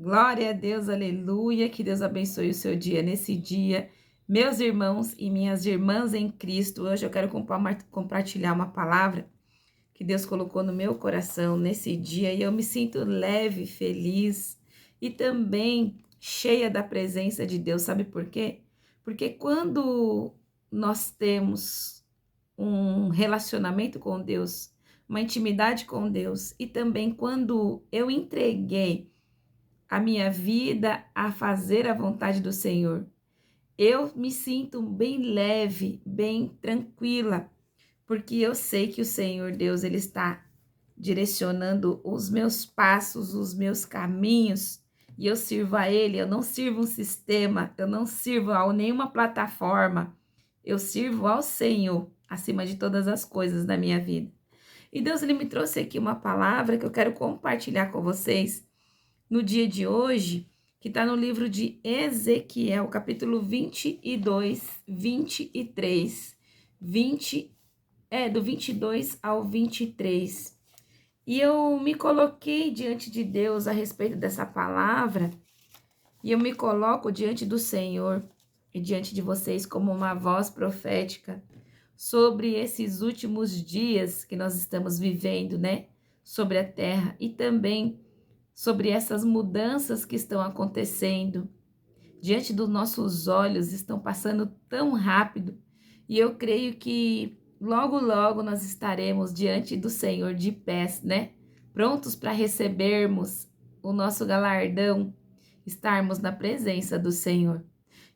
Glória a Deus, aleluia. Que Deus abençoe o seu dia nesse dia. Meus irmãos e minhas irmãs em Cristo, hoje eu quero compartilhar uma palavra que Deus colocou no meu coração nesse dia e eu me sinto leve, feliz e também cheia da presença de Deus. Sabe por quê? Porque quando nós temos um relacionamento com Deus, uma intimidade com Deus e também quando eu entreguei a minha vida a fazer a vontade do Senhor, eu me sinto bem leve, bem tranquila, porque eu sei que o Senhor Deus, ele está direcionando os meus passos, os meus caminhos, e eu sirvo a Ele. Eu não sirvo um sistema, eu não sirvo a nenhuma plataforma, eu sirvo ao Senhor, acima de todas as coisas da minha vida. E Deus, ele me trouxe aqui uma palavra que eu quero compartilhar com vocês no dia de hoje, que está no livro de Ezequiel, capítulo 22, 23, 20, do 22 ao 23. E eu me coloquei diante de Deus a respeito dessa palavra, e eu me coloco diante do Senhor e diante de vocês como uma voz profética sobre esses últimos dias que nós estamos vivendo, né? Sobre a terra e também sobre essas mudanças que estão acontecendo diante dos nossos olhos, estão passando tão rápido, e eu creio que logo, logo nós estaremos diante do Senhor de pés, né? Prontos para recebermos o nosso galardão, estarmos na presença do Senhor.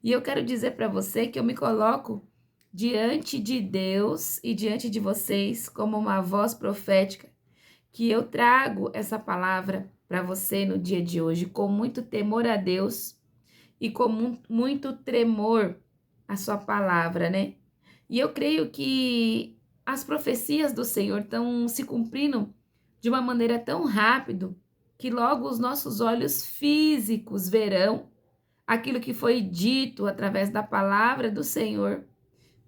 E eu quero dizer para você que eu me coloco diante de Deus e diante de vocês como uma voz profética, que eu trago essa palavra para você no dia de hoje com muito temor a Deus e com muito tremor a sua palavra, né? E eu creio que as profecias do Senhor estão se cumprindo de uma maneira tão rápido que logo os nossos olhos físicos verão aquilo que foi dito através da palavra do Senhor,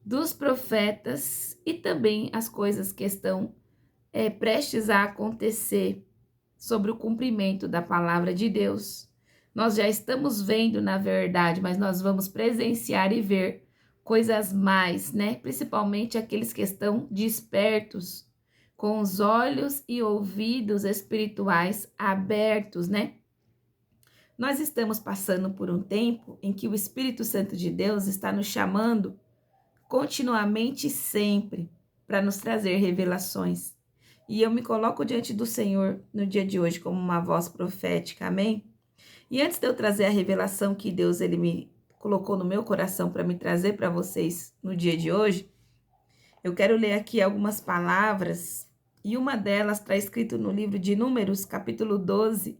dos profetas e também as coisas que estão prestes a acontecer sobre o cumprimento da palavra de Deus. Nós já estamos vendo, na verdade, mas nós vamos presenciar e ver coisas mais, né? Principalmente aqueles que estão despertos, com os olhos e ouvidos espirituais abertos, né? Nós estamos passando por um tempo em que o Espírito Santo de Deus está nos chamando continuamente e sempre para nos trazer revelações. E eu me coloco diante do Senhor no dia de hoje como uma voz profética, amém? E antes de eu trazer a revelação que Deus ele me colocou no meu coração para me trazer para vocês no dia de hoje, eu quero ler aqui algumas palavras, e uma delas está escrito no livro de Números, capítulo 12,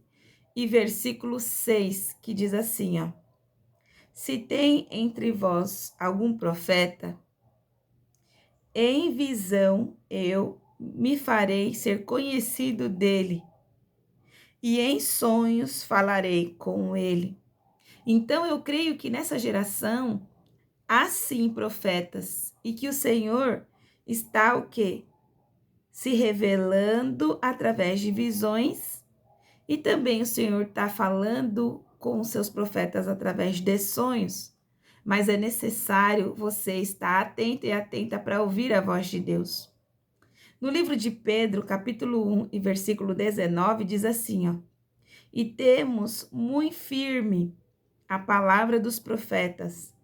e versículo 6, que diz assim, ó: Se tem entre vós algum profeta, em visão eu me farei ser conhecido dele, e em sonhos falarei com ele. Então eu creio que nessa geração há sim profetas, e que o Senhor está o quê? Se revelando através de visões, e também o Senhor está falando com os seus profetas através de sonhos. Mas é necessário você estar atento e atenta para ouvir a voz de Deus. No livro de Pedro, capítulo 1 e versículo 19, diz assim, ó: E temos muito firme a palavra dos profetas,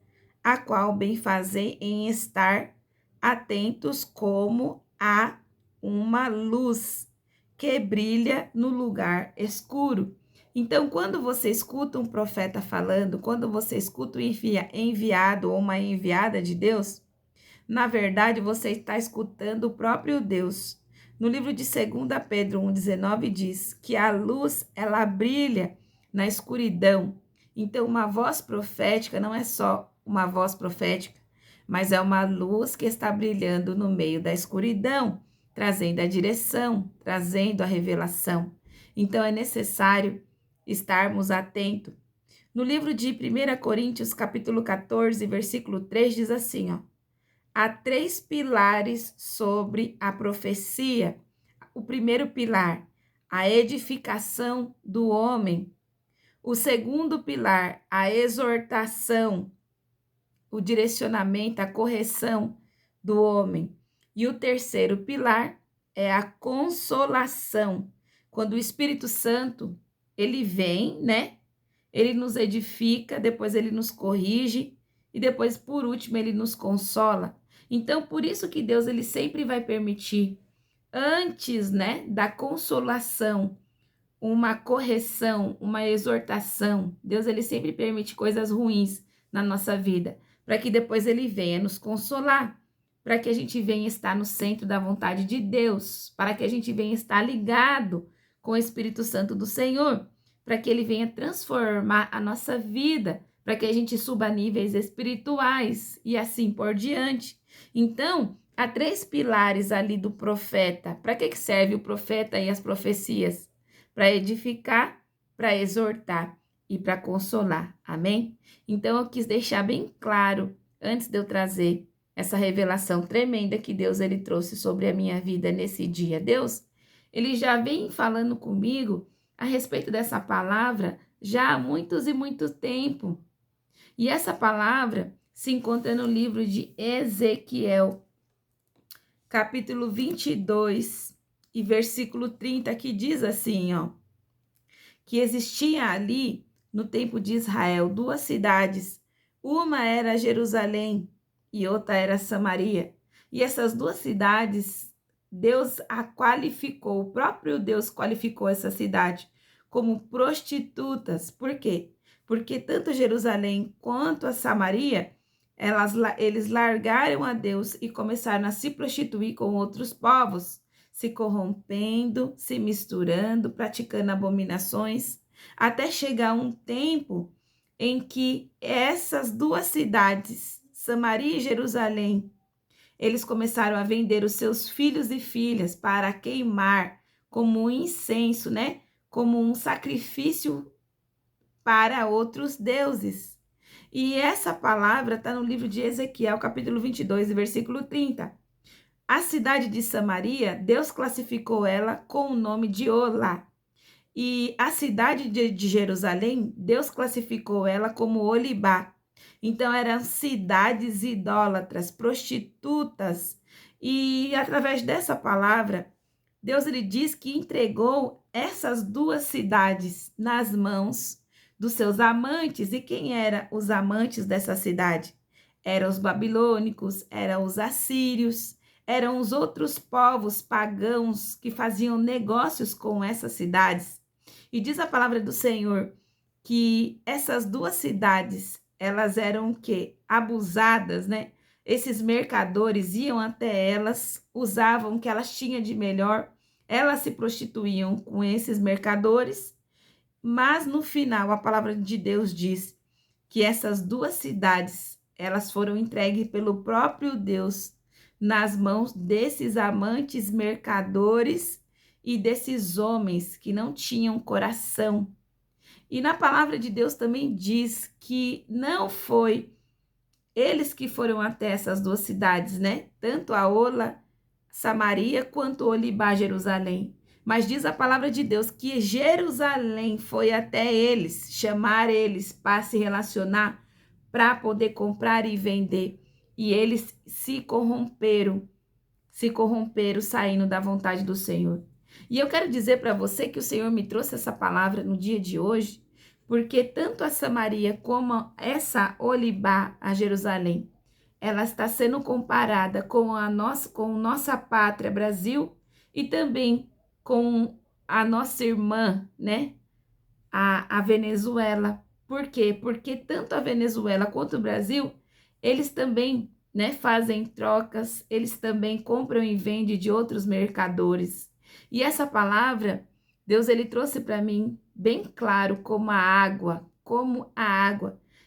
a qual bem fazem em estar atentos como a uma luz que brilha no lugar escuro. Então, quando você escuta um profeta falando, quando você escuta um enviado ou uma enviada de Deus, na verdade, você está escutando o próprio Deus. No livro de 2 Pedro 1,19 diz que a luz, ela brilha na escuridão. Então, uma voz profética não é só uma voz profética, mas é uma luz que está brilhando no meio da escuridão, trazendo a direção, trazendo a revelação. Então, é necessário estarmos atentos. No livro de 1 Coríntios, capítulo 14, versículo 3, diz assim, ó: Há 3 pilares sobre a profecia. O primeiro pilar, a edificação do homem. O segundo pilar, a exortação, o direcionamento, a correção do homem. E o terceiro pilar é a consolação. Quando o Espírito Santo, ele vem, né? Ele nos edifica, depois ele nos corrige e depois, por último, ele nos consola. Então, por isso que Deus, ele sempre vai permitir, antes, né, da consolação, uma correção, uma exortação. Deus, ele sempre permite coisas ruins na nossa vida, para que depois ele venha nos consolar, para que a gente venha estar no centro da vontade de Deus, para que a gente venha estar ligado com o Espírito Santo do Senhor, para que ele venha transformar a nossa vida, para que a gente suba a níveis espirituais e assim por diante. Então, há 3 pilares ali do profeta. Para que serve o profeta e as profecias? Para edificar, para exortar e para consolar. Amém? Então, eu quis deixar bem claro, antes de eu trazer essa revelação tremenda que Deus ele trouxe sobre a minha vida nesse dia. Deus, ele já vem falando comigo a respeito dessa palavra já há muitos e muito tempo. E essa palavra se encontra no livro de Ezequiel, capítulo 22 e versículo 30, que diz assim, ó, que existia ali, no tempo de Israel, 2 cidades. Uma era Jerusalém e outra era Samaria. E essas 2 cidades, Deus a qualificou, o próprio Deus qualificou essa cidade como prostitutas. Por quê? Porque tanto Jerusalém quanto a Samaria, eles largaram a Deus e começaram a se prostituir com outros povos, se corrompendo, se misturando, praticando abominações, até chegar um tempo em que essas 2 cidades, Samaria e Jerusalém, eles começaram a vender os seus filhos e filhas para queimar como um incenso, né? Como um sacrifício para outros deuses. E essa palavra está no livro de Ezequiel, capítulo 22, versículo 30. A cidade de Samaria, Deus classificou ela com o nome de Olá. E a cidade de Jerusalém, Deus classificou ela como Olibá. Então, eram cidades idólatras, prostitutas. E através dessa palavra, Deus ele diz que entregou essas 2 cidades nas mãos dos seus amantes. E quem eram os amantes dessa cidade? Eram os babilônicos, eram os assírios, eram os outros povos pagãos que faziam negócios com essas cidades. E diz a palavra do Senhor que essas 2 cidades, elas eram o quê? Abusadas, né? Esses mercadores iam até elas, usavam o que elas tinham de melhor, elas se prostituíam com esses mercadores, mas no final a palavra de Deus diz que essas 2 cidades, elas foram entregues pelo próprio Deus nas mãos desses amantes mercadores e desses homens que não tinham coração. E na palavra de Deus também diz que não foi eles que foram até essas 2 cidades, né? Tanto a Ola, Samaria, quanto Olibá, Jerusalém. Mas diz a palavra de Deus que Jerusalém foi até eles, chamar eles para se relacionar, para poder comprar e vender. E eles se corromperam saindo da vontade do Senhor. E eu quero dizer para você que o Senhor me trouxe essa palavra no dia de hoje, porque tanto a Samaria como essa Olibá, a Jerusalém, ela está sendo comparada com nossa pátria, Brasil, e também com a nossa irmã, né? A Venezuela. Por quê? Porque tanto a Venezuela quanto o Brasil, eles também, né, fazem trocas, eles também compram e vendem de outros mercadores. E essa palavra, Deus ele trouxe para mim bem claro como a água,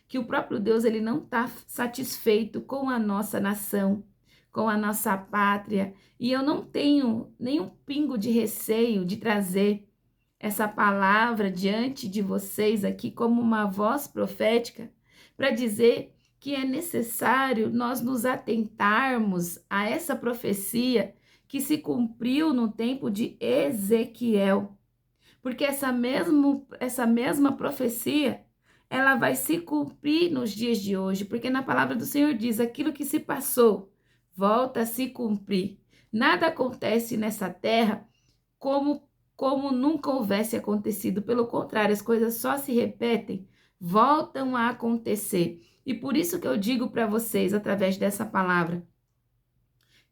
que o próprio Deus ele não está satisfeito com a nossa nação, com a nossa pátria. E eu não tenho nenhum pingo de receio de trazer essa palavra diante de vocês aqui como uma voz profética para dizer que é necessário nós nos atentarmos a essa profecia que se cumpriu no tempo de Ezequiel. porque essa mesma profecia, ela vai se cumprir nos dias de hoje, porque na palavra do Senhor diz, aquilo que se passou, volta a se cumprir. Nada acontece nessa terra como nunca houvesse acontecido. Pelo contrário, as coisas só se repetem, voltam a acontecer. E por isso que eu digo para vocês, através dessa palavra,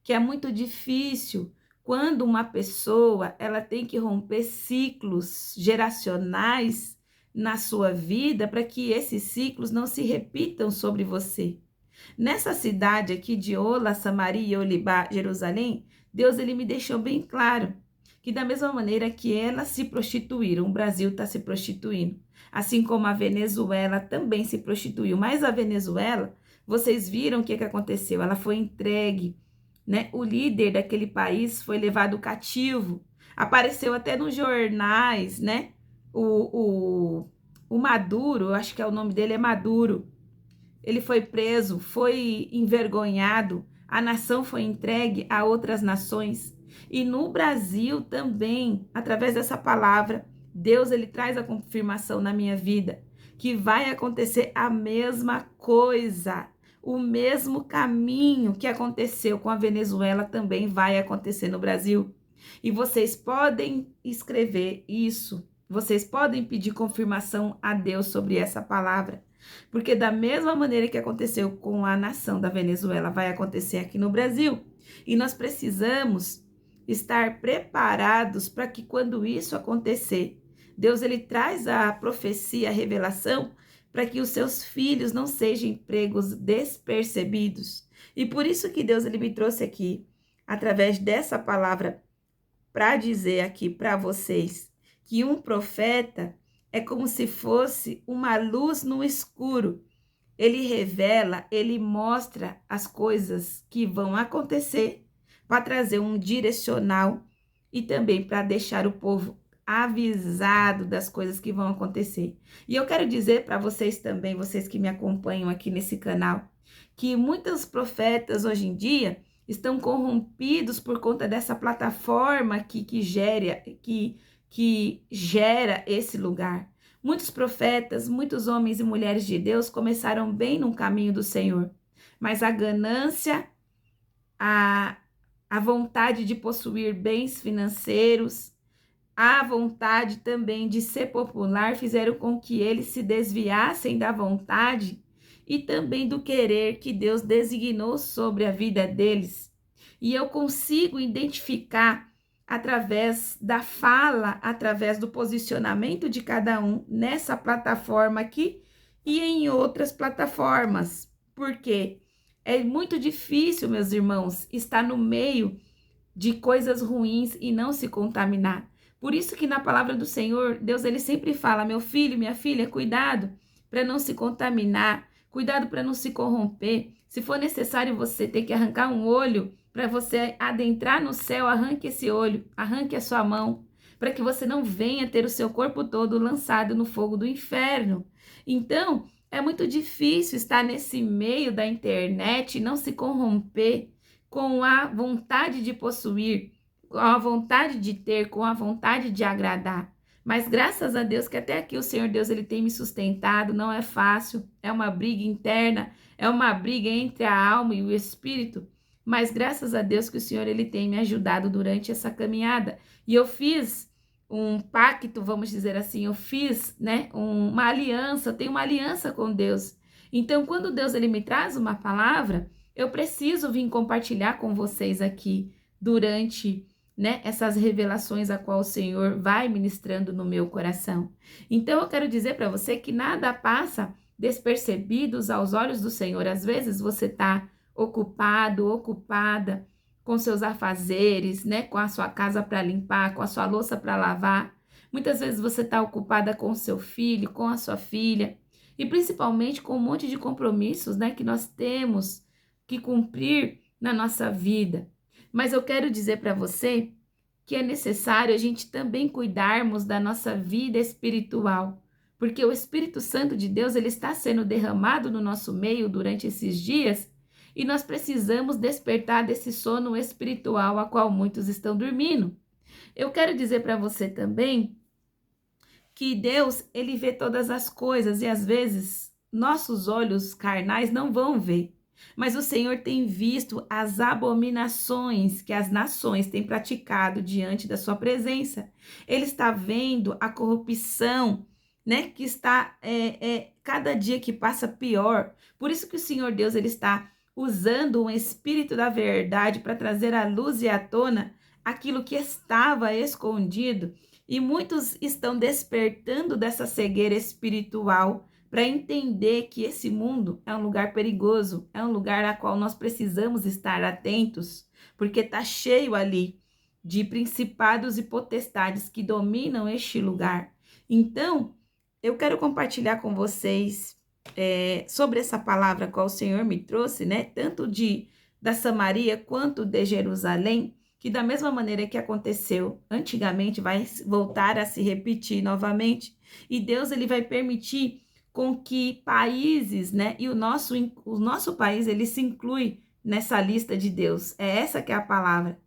que é muito difícil quando uma pessoa ela tem que romper ciclos geracionais na sua vida para que esses ciclos não se repitam sobre você. Nessa cidade aqui de Ola, Samaria, Olibá, Jerusalém, Deus ele me deixou bem claro que da mesma maneira que elas se prostituíram, o Brasil está se prostituindo, assim como a Venezuela também se prostituiu, mas a Venezuela, vocês viram o que aconteceu, ela foi entregue, né? O líder daquele país foi levado cativo, apareceu até nos jornais, né? O Maduro, eu acho que é o nome dele é Maduro, ele foi preso, foi envergonhado, a nação foi entregue a outras nações. E no Brasil também, através dessa palavra, Deus ele traz a confirmação na minha vida que vai acontecer a mesma coisa. O mesmo caminho que aconteceu com a Venezuela também vai acontecer no Brasil. E vocês podem escrever isso, vocês podem pedir confirmação a Deus sobre essa palavra. Porque da mesma maneira que aconteceu com a nação da Venezuela, vai acontecer aqui no Brasil. E nós precisamos estar preparados para que quando isso acontecer, Deus ele traz a profecia, a revelação, para que os seus filhos não sejam pregos despercebidos. E por isso que Deus ele me trouxe aqui, através dessa palavra, para dizer aqui para vocês que um profeta é como se fosse uma luz no escuro. Ele revela, ele mostra as coisas que vão acontecer para trazer um direcional e também para deixar o povo avisado das coisas que vão acontecer. E eu quero dizer para vocês também, vocês que me acompanham aqui nesse canal, que muitos profetas hoje em dia estão corrompidos por conta dessa plataforma que gera esse lugar. Muitos profetas, muitos homens e mulheres de Deus começaram bem no caminho do Senhor, mas a ganância, a vontade de possuir bens financeiros, a vontade também de ser popular fizeram com que eles se desviassem da vontade e também do querer que Deus designou sobre a vida deles. E eu consigo identificar através da fala, através do posicionamento de cada um nessa plataforma aqui e em outras plataformas. Porque é muito difícil, meus irmãos, estar no meio de coisas ruins e não se contaminar. Por isso que na palavra do Senhor, Deus ele sempre fala, meu filho, minha filha, cuidado para não se contaminar, cuidado para não se corromper. Se for necessário você ter que arrancar um olho para você adentrar no céu, arranque esse olho, arranque a sua mão, para que você não venha ter o seu corpo todo lançado no fogo do inferno. Então, é muito difícil estar nesse meio da internet e não se corromper com a vontade de possuir, com a vontade de ter, com a vontade de agradar. Mas graças a Deus que até aqui o Senhor Deus ele tem me sustentado, não é fácil, é uma briga interna, é uma briga entre a alma e o espírito, mas graças a Deus que o Senhor ele tem me ajudado durante essa caminhada. E eu fiz um pacto, vamos dizer assim, eu fiz, né, uma aliança, eu tenho uma aliança com Deus. Então, quando Deus ele me traz uma palavra, eu preciso vir compartilhar com vocês aqui durante, né, essas revelações a qual o Senhor vai ministrando no meu coração. Então, eu quero dizer para você que nada passa despercebidos aos olhos do Senhor. Às vezes você está ocupado, ocupada com seus afazeres, né, com a sua casa para limpar, com a sua louça para lavar. Muitas vezes você está ocupada com o seu filho, com a sua filha, e principalmente com um monte de compromissos, né, que nós temos que cumprir na nossa vida. Mas eu quero dizer para você que é necessário a gente também cuidarmos da nossa vida espiritual, porque o Espírito Santo de Deus ele está sendo derramado no nosso meio durante esses dias e nós precisamos despertar desse sono espiritual a qual muitos estão dormindo. Eu quero dizer para você também que Deus, ele vê todas as coisas e às vezes nossos olhos carnais não vão ver. Mas o Senhor tem visto as abominações que as nações têm praticado diante da sua presença. Ele está vendo a corrupção, né, que está cada dia que passa pior. Por isso que o Senhor Deus, ele está usando um espírito da verdade para trazer à luz e à tona aquilo que estava escondido. E muitos estão despertando dessa cegueira espiritual para entender que esse mundo é um lugar perigoso, é um lugar a qual nós precisamos estar atentos, porque está cheio ali de principados e potestades que dominam este lugar. Então, eu quero compartilhar com vocês sobre essa palavra qual o Senhor me trouxe, né? Tanto da Samaria quanto de Jerusalém, que da mesma maneira que aconteceu antigamente, vai voltar a se repetir novamente. E Deus, ele vai permitir com que países, né, e o nosso país, ele se inclui nessa lista de Deus. É essa que é a palavra.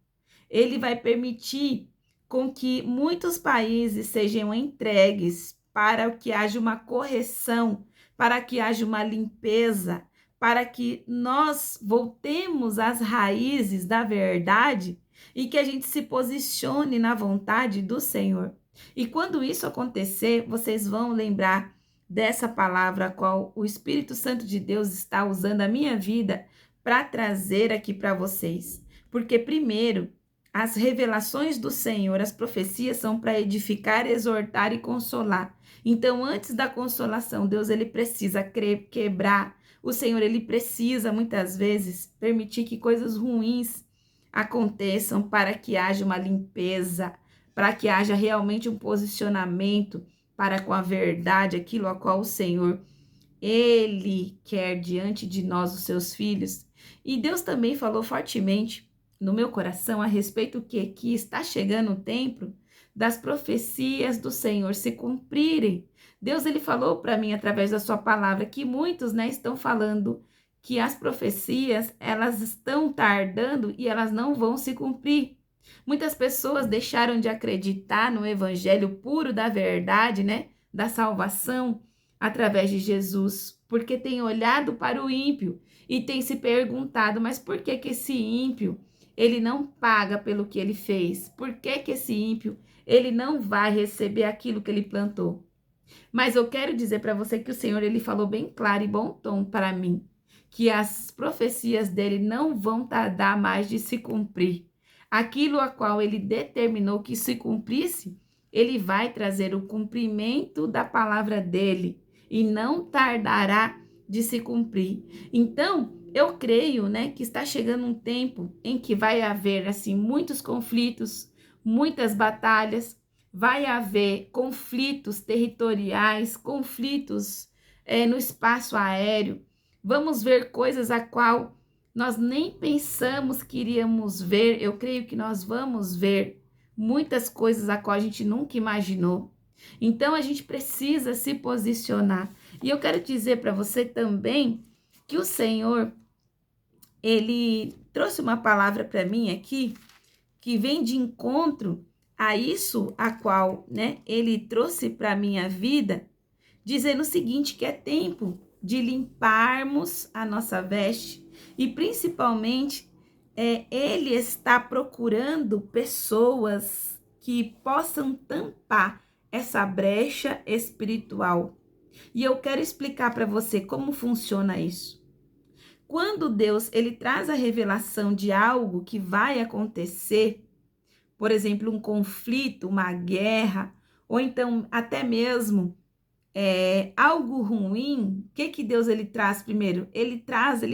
Ele vai permitir com que muitos países sejam entregues para que haja uma correção, para que haja uma limpeza, para que nós voltemos às raízes da verdade e que a gente se posicione na vontade do Senhor. E quando isso acontecer, vocês vão lembrar dessa palavra a qual o Espírito Santo de Deus está usando a minha vida para trazer aqui para vocês. Porque primeiro, as revelações do Senhor, as profecias são para edificar, exortar e consolar. Então, antes da consolação, Deus, ele precisa quebrar. O Senhor, ele precisa, muitas vezes, permitir que coisas ruins aconteçam para que haja uma limpeza, para que haja realmente um posicionamento para com a verdade, aquilo a qual o Senhor, ele quer diante de nós, os seus filhos. E Deus também falou fortemente no meu coração a respeito que está chegando o tempo das profecias do Senhor se cumprirem. Deus, ele falou para mim através da sua palavra que muitos, né, estão falando que as profecias, elas estão tardando e elas não vão se cumprir. Muitas pessoas deixaram de acreditar no evangelho puro da verdade, né, da salvação através de Jesus, porque têm olhado para o ímpio e têm se perguntado, mas por que esse ímpio, ele não paga pelo que ele fez? Por que esse ímpio, ele não vai receber aquilo que ele plantou? Mas eu quero dizer para você que o Senhor, ele falou bem claro e bom tom para mim, que as profecias dele não vão tardar mais de se cumprir. Aquilo a qual ele determinou que se cumprisse, ele vai trazer o cumprimento da palavra dele e não tardará de se cumprir. Então, eu creio, né, que está chegando um tempo em que vai haver assim muitos conflitos, muitas batalhas, vai haver conflitos territoriais, conflitos no espaço aéreo. Vamos ver coisas a qual nós nem pensamos que iríamos ver. Eu creio que nós vamos ver muitas coisas a qual a gente nunca imaginou. Então, a gente precisa se posicionar. E eu quero dizer para você também que o Senhor, ele trouxe uma palavra para mim aqui, que vem de encontro a isso a qual, né, ele trouxe para a minha vida, dizendo o seguinte, que é tempo de limparmos a nossa veste e principalmente ele está procurando pessoas que possam tampar essa brecha espiritual. E eu quero explicar para você como funciona isso. Quando Deus, ele traz a revelação de algo que vai acontecer, por exemplo, um conflito, uma guerra, ou então até mesmo algo ruim, o que Deus ele traz primeiro? Ele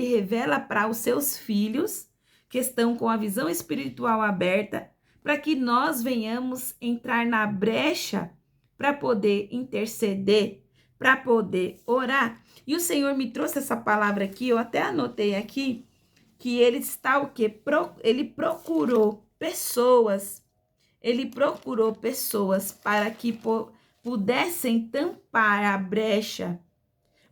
revela para os seus filhos que estão com a visão espiritual aberta, para que nós venhamos entrar na brecha para poder interceder, para poder orar. E o Senhor me trouxe essa palavra aqui, eu até anotei aqui, que ele está o quê? Ele procurou pessoas para que pudessem tampar a brecha,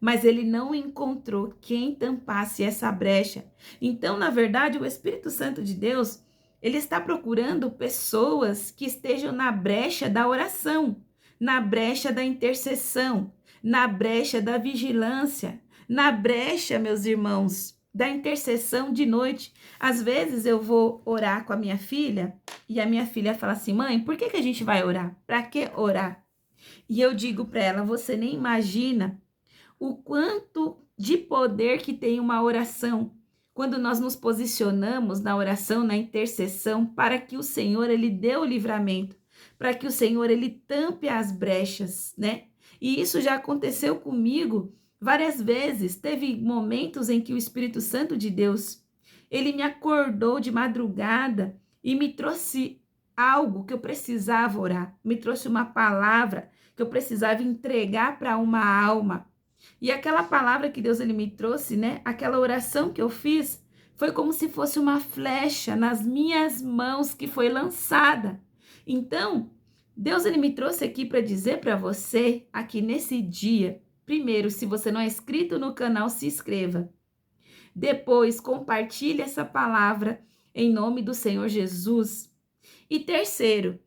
mas ele não encontrou quem tampasse essa brecha. Então, na verdade, o Espírito Santo de Deus, ele está procurando pessoas que estejam na brecha da oração, na brecha da intercessão, na brecha da vigilância, na brecha, meus irmãos, da intercessão de noite. Às vezes eu vou orar com a minha filha e a minha filha fala assim: mãe, por que a gente vai orar? Para que orar? E eu digo para ela: você nem imagina o quanto de poder que tem uma oração, quando nós nos posicionamos na oração, na intercessão, para que o Senhor, ele dê o livramento, para que o Senhor, ele tampe as brechas, né? E isso já aconteceu comigo várias vezes. Teve momentos em que o Espírito Santo de Deus, ele me acordou de madrugada e me trouxe algo que eu precisava orar, me trouxe uma palavra que eu precisava entregar para uma alma. E aquela palavra que Deus ele me trouxe, né? Aquela oração que eu fiz, foi como se fosse uma flecha nas minhas mãos que foi lançada. Então, Deus ele me trouxe aqui para dizer para você, aqui nesse dia, primeiro, se você não é inscrito no canal, se inscreva. Depois, compartilhe essa palavra em nome do Senhor Jesus. E terceiro,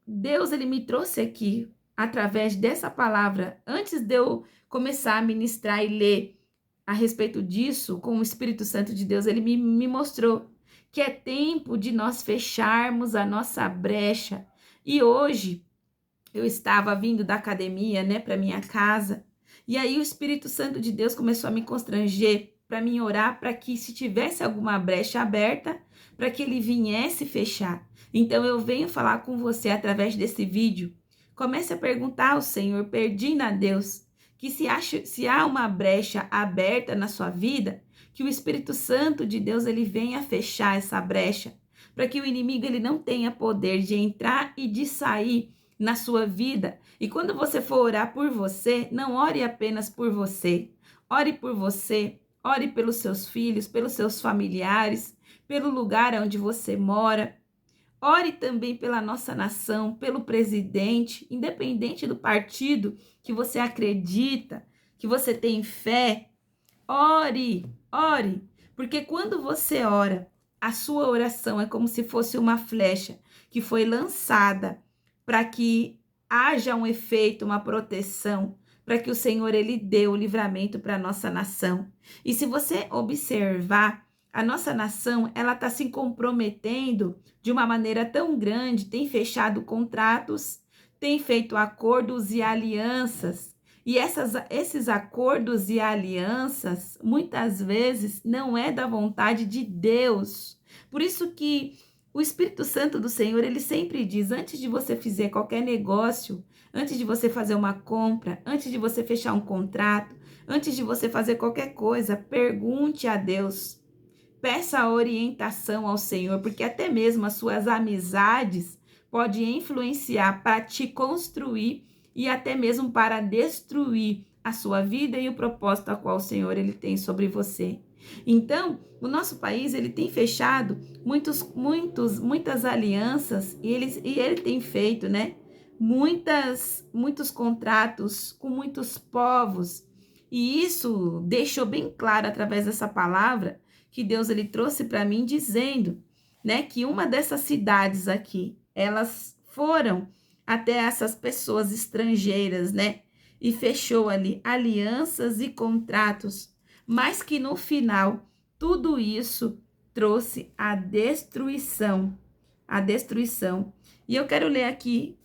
Deus ele me trouxe aqui através dessa palavra, antes de eu começar a ministrar e ler a respeito disso, com o Espírito Santo de Deus, ele me mostrou que é tempo de nós fecharmos a nossa brecha. E hoje eu estava vindo da academia, né, para minha casa, e aí o Espírito Santo de Deus começou a me constranger para mim orar para que, se tivesse alguma brecha aberta, para que ele viesse fechar. Então eu venho falar com você através desse vídeo. Comece a perguntar ao Senhor, pedindo a Deus, que se há uma brecha aberta na sua vida, que o Espírito Santo de Deus ele venha fechar essa brecha, para que o inimigo ele não tenha poder de entrar e de sair na sua vida. E quando você for orar por você, não ore apenas por você. Ore por você, ore pelos seus filhos, pelos seus familiares, pelo lugar onde você mora. Ore também pela nossa nação, pelo presidente, independente do partido que você acredita, que você tem fé. Ore, ore, porque quando você ora, a sua oração é como se fosse uma flecha que foi lançada para que haja um efeito, uma proteção, para que o Senhor ele dê o livramento para a nossa nação. E se você observar, a nossa nação, ela está se comprometendo de uma maneira tão grande, tem fechado contratos, tem feito acordos e alianças. E esses acordos e alianças, muitas vezes, não é da vontade de Deus. Por isso que o Espírito Santo do Senhor, ele sempre diz, antes de você fazer qualquer negócio, antes de você fazer uma compra, antes de você fechar um contrato, antes de você fazer qualquer coisa, pergunte a Deus. Peça orientação ao Senhor, porque até mesmo as suas amizades podem influenciar para te construir e até mesmo para destruir a sua vida e o propósito a qual o Senhor ele tem sobre você. Então, o nosso país ele tem fechado muitas alianças e ele tem feito, né, muitos contratos com muitos povos. E isso deixou bem claro através dessa palavra que Deus ele trouxe para mim dizendo, né, que uma dessas cidades aqui, elas foram até essas pessoas estrangeiras, né, e fechou ali alianças e contratos, mas que no final tudo isso trouxe a destruição, a destruição. E eu quero ler aqui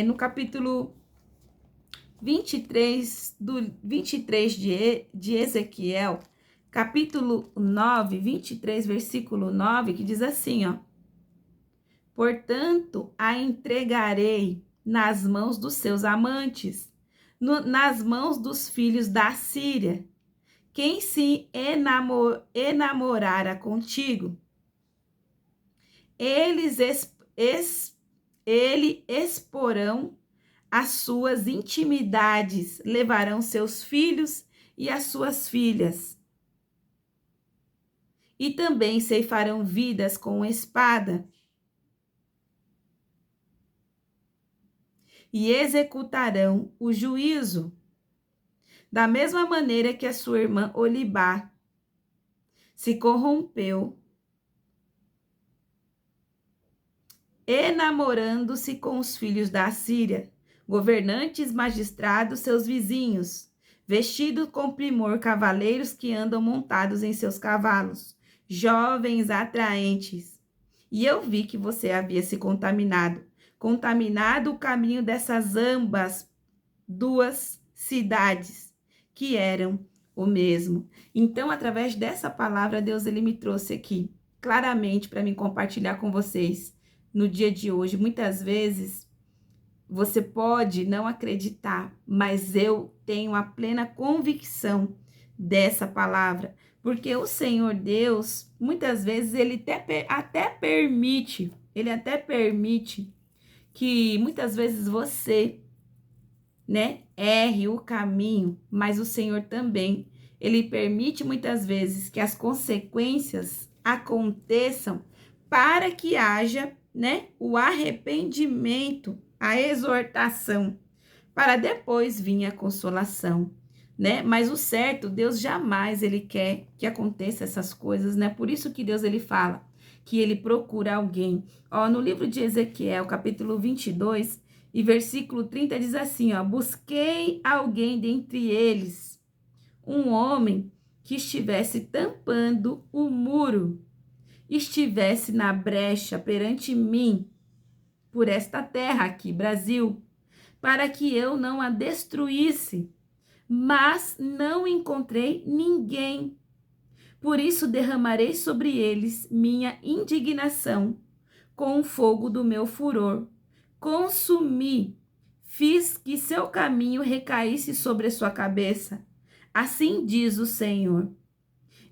no capítulo 23 de Ezequiel, capítulo 9, 23, versículo 9, que diz assim, ó: portanto, a entregarei nas mãos dos seus amantes, nas mãos dos filhos da Síria. Quem se enamorara contigo, eles exporão as suas intimidades, levarão seus filhos e as suas filhas. E também ceifarão vidas com espada. E executarão o juízo. Da mesma maneira que a sua irmã Olibá se corrompeu, enamorando-se com os filhos da Síria, governantes, magistrados, seus vizinhos, vestidos com primor, cavaleiros que andam montados em seus cavalos, jovens atraentes. E eu vi que você havia se contaminado o caminho dessas ambas duas cidades, que eram o mesmo. Então, através dessa palavra, Deus ele me trouxe aqui, claramente, para me compartilhar com vocês no dia de hoje. Muitas vezes, você pode não acreditar, mas eu tenho a plena convicção dessa palavra, porque o Senhor Deus, muitas vezes, ele até permite que muitas vezes você, né, erre o caminho, mas o Senhor também, ele permite muitas vezes que as consequências aconteçam para que haja, né, o arrependimento, a exortação, para depois vir a consolação, né? Mas o certo, Deus jamais ele quer que aconteça essas coisas, né? Por isso que Deus ele fala que ele procura alguém. Ó, no livro de Ezequiel, capítulo 22, e versículo 30 diz assim, ó: busquei alguém dentre eles, um homem que estivesse tampando o muro, estivesse na brecha perante mim, por esta terra aqui, Brasil, para que eu não a destruísse, mas não encontrei ninguém. Por isso derramarei sobre eles minha indignação, com o fogo do meu furor. Consumi, fiz que seu caminho recaísse sobre a sua cabeça. Assim diz o Senhor.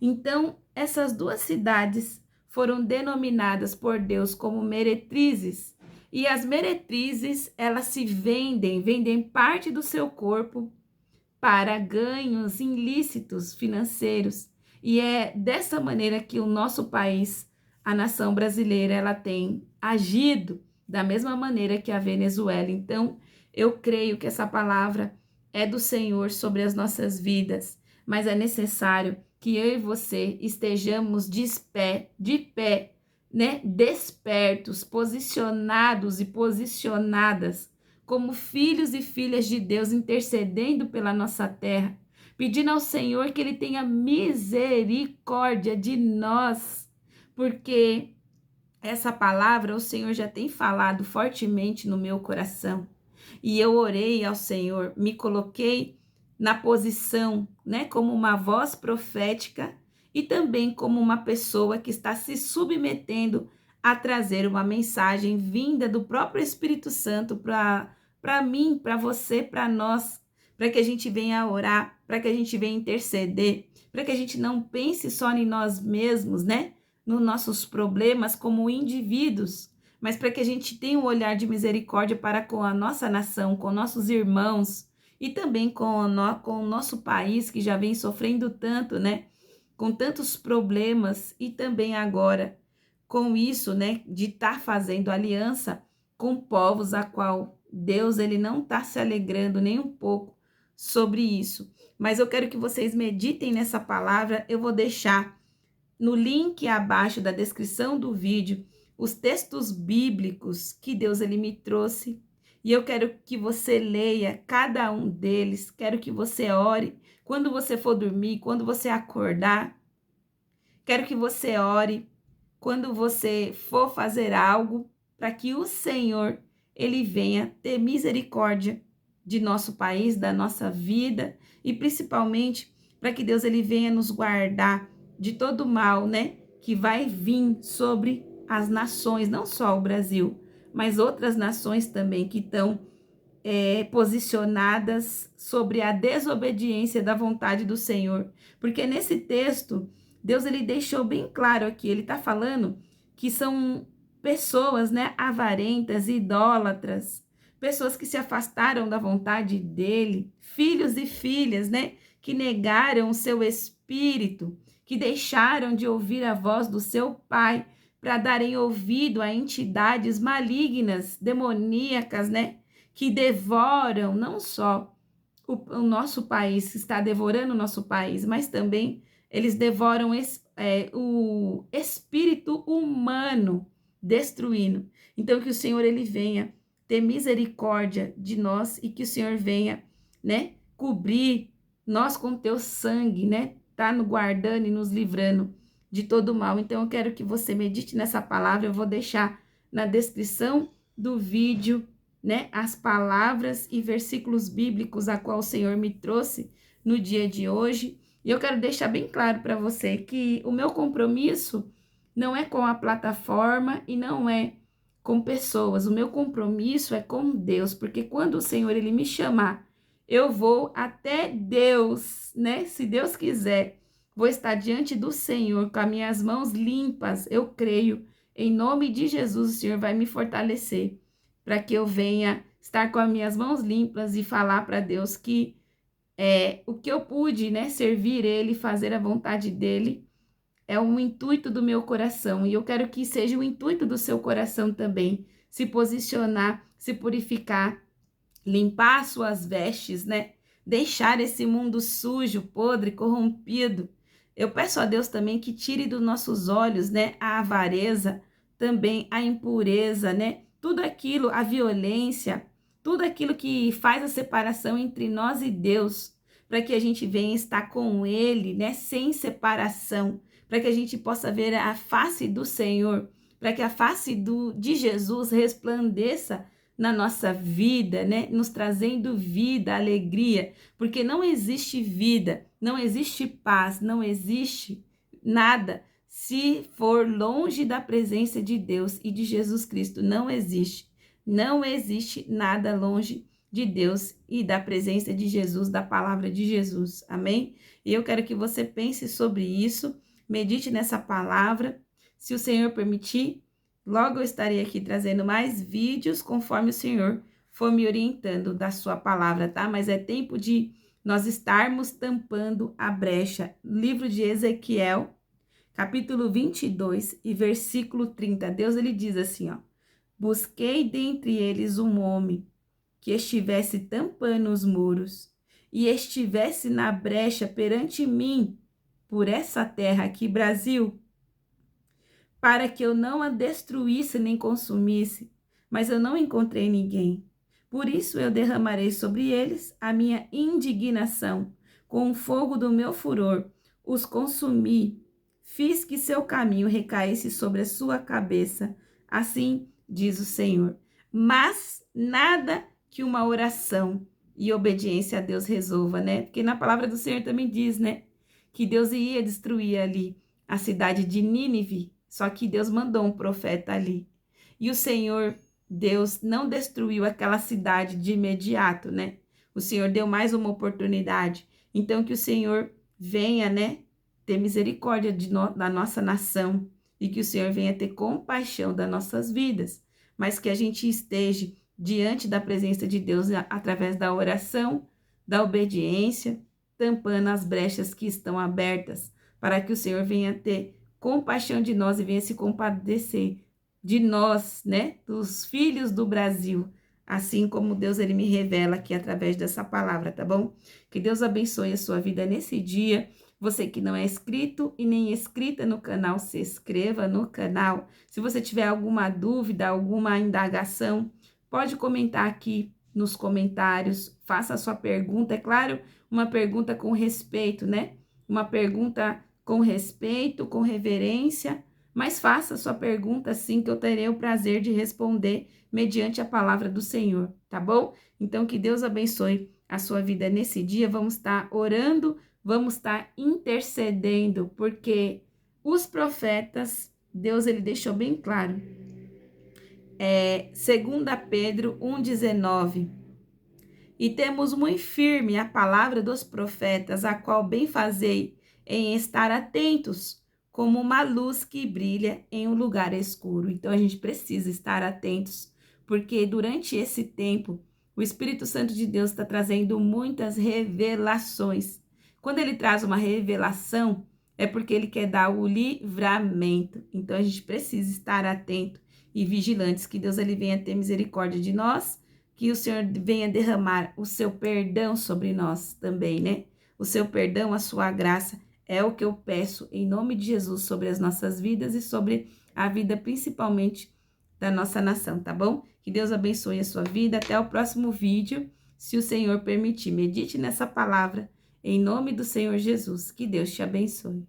Então, essas duas cidades foram denominadas por Deus como meretrizes. E as meretrizes, elas se vendem parte do seu corpo para ganhos ilícitos financeiros. E é dessa maneira que o nosso país, a nação brasileira, ela tem agido da mesma maneira que a Venezuela. Então, eu creio que essa palavra é do Senhor sobre as nossas vidas, mas é necessário que eu e você estejamos de pé, né? Despertos, posicionados e posicionadas como filhos e filhas de Deus, intercedendo pela nossa terra, pedindo ao Senhor que Ele tenha misericórdia de nós, porque essa palavra o Senhor já tem falado fortemente no meu coração. E eu orei ao Senhor, me coloquei na posição, né, como uma voz profética e também como uma pessoa que está se submetendo a trazer uma mensagem vinda do próprio Espírito Santo para mim, para você, para nós, para que a gente venha orar, para que a gente venha interceder, para que a gente não pense só em nós mesmos, né? Nos nossos problemas como indivíduos, mas para que a gente tenha um olhar de misericórdia para com a nossa nação, com nossos irmãos e também com o nosso país que já vem sofrendo tanto, né? Com tantos problemas e também agora com isso, né? De estar fazendo aliança com povos a qual Deus ele não está se alegrando nem um pouco sobre isso. Mas eu quero que vocês meditem nessa palavra. Eu vou deixar no link abaixo da descrição do vídeo os textos bíblicos que Deus ele me trouxe. E eu quero que você leia cada um deles. Quero que você ore quando você for dormir, quando você acordar. Quero que você ore quando você for fazer algo, para que o Senhor ele venha ter misericórdia de nosso país, da nossa vida e principalmente para que Deus ele venha nos guardar de todo mal, né, que vai vir sobre as nações, não só o Brasil, mas outras nações também que estão posicionadas sobre a desobediência da vontade do Senhor. Porque nesse texto, Deus ele deixou bem claro aqui, ele está falando que são pessoas, né, avarentas, idólatras, pessoas que se afastaram da vontade dele, filhos e filhas, né, que negaram o seu espírito, que deixaram de ouvir a voz do seu pai para darem ouvido a entidades malignas, demoníacas, né, que devoram não só o nosso país, que está devorando o nosso país, mas também eles devoram o espírito humano, destruindo. Então, que o Senhor ele venha ter misericórdia de nós e que o Senhor venha, né, cobrir nós com teu sangue, né, tá nos guardando e nos livrando de todo mal. Então eu quero que você medite nessa palavra, eu vou deixar na descrição do vídeo, né, as palavras e versículos bíblicos a qual o Senhor me trouxe no dia de hoje. E eu quero deixar bem claro para você que o meu compromisso não é com a plataforma e não é com pessoas. O meu compromisso é com Deus, porque quando o Senhor ele me chamar, eu vou até Deus, né? Se Deus quiser, vou estar diante do Senhor com as minhas mãos limpas. Eu creio, em nome de Jesus, o Senhor vai me fortalecer para que eu venha estar com as minhas mãos limpas e falar para Deus que o que eu pude, né, servir Ele, fazer a vontade dEle, é um intuito do meu coração. E eu quero que seja o intuito do seu coração também, se posicionar, se purificar, limpar as suas vestes, né? Deixar esse mundo sujo, podre, corrompido. Eu peço a Deus também que tire dos nossos olhos, né, a avareza, também a impureza, né? Tudo aquilo, a violência, tudo aquilo que faz a separação entre nós e Deus, para que a gente venha estar com Ele, né, sem separação, para que a gente possa ver a face do Senhor, para que a face de Jesus resplandeça na nossa vida, né? Nos trazendo vida, alegria, porque não existe vida, não existe paz, não existe nada se for longe da presença de Deus e de Jesus Cristo. Não existe. Não existe nada longe de Deus e da presença de Jesus, da palavra de Jesus. Amém? E eu quero que você pense sobre isso, medite nessa palavra. Se o Senhor permitir, logo eu estarei aqui trazendo mais vídeos conforme o Senhor for me orientando da sua palavra, tá? Mas é tempo de nós estarmos tampando a brecha. Livro de Ezequiel, capítulo 22 e versículo 30. Deus, ele diz assim, ó: busquei dentre eles um homem que estivesse tampando os muros e estivesse na brecha perante mim por essa terra aqui, Brasil, para que eu não a destruísse nem consumisse, mas eu não encontrei ninguém. Por isso eu derramarei sobre eles a minha indignação, com o fogo do meu furor, os consumi, fiz que seu caminho recaísse sobre a sua cabeça, assim diz o Senhor. Mas nada que uma oração e obediência a Deus resolva, né? Porque na palavra do Senhor também diz, né, que Deus ia destruir ali a cidade de Nínive, só que Deus mandou um profeta ali. E o Senhor, Deus, não destruiu aquela cidade de imediato, né? O Senhor deu mais uma oportunidade. Então, que o Senhor venha, né, ter misericórdia da nossa nação e que o Senhor venha ter compaixão das nossas vidas, mas que a gente esteja diante da presença de Deus através da oração, da obediência, tampando as brechas que estão abertas, para que o Senhor venha ter compaixão de nós e venha se compadecer de nós, né, dos filhos do Brasil, assim como Deus ele me revela aqui através dessa palavra, tá bom? Que Deus abençoe a sua vida nesse dia. Você que não é inscrito e nem inscrita no canal, se inscreva no canal. Se você tiver alguma dúvida, alguma indagação, pode comentar aqui nos comentários, faça a sua pergunta, é claro, uma pergunta com respeito, né? Uma pergunta com respeito, com reverência, mas faça a sua pergunta sim, que eu terei o prazer de responder mediante a palavra do Senhor, tá bom? Então, que Deus abençoe a sua vida nesse dia. Vamos estar orando, vamos estar intercedendo, porque os profetas, Deus ele deixou bem claro, 2 Pedro 1,19, e temos muito firme a palavra dos profetas, a qual bem fazei em estar atentos, como uma luz que brilha em um lugar escuro. Então, a gente precisa estar atentos, porque durante esse tempo, o Espírito Santo de Deus está trazendo muitas revelações. Quando ele traz uma revelação, é porque ele quer dar o livramento. Então, a gente precisa estar atento e vigilantes, que Deus ele venha ter misericórdia de nós, que o Senhor venha derramar o seu perdão sobre nós também, né? O seu perdão, a sua graça, é o que eu peço em nome de Jesus sobre as nossas vidas e sobre a vida principalmente da nossa nação, tá bom? Que Deus abençoe a sua vida. Até o próximo vídeo, se o Senhor permitir. Medite nessa palavra, em nome do Senhor Jesus. Que Deus te abençoe.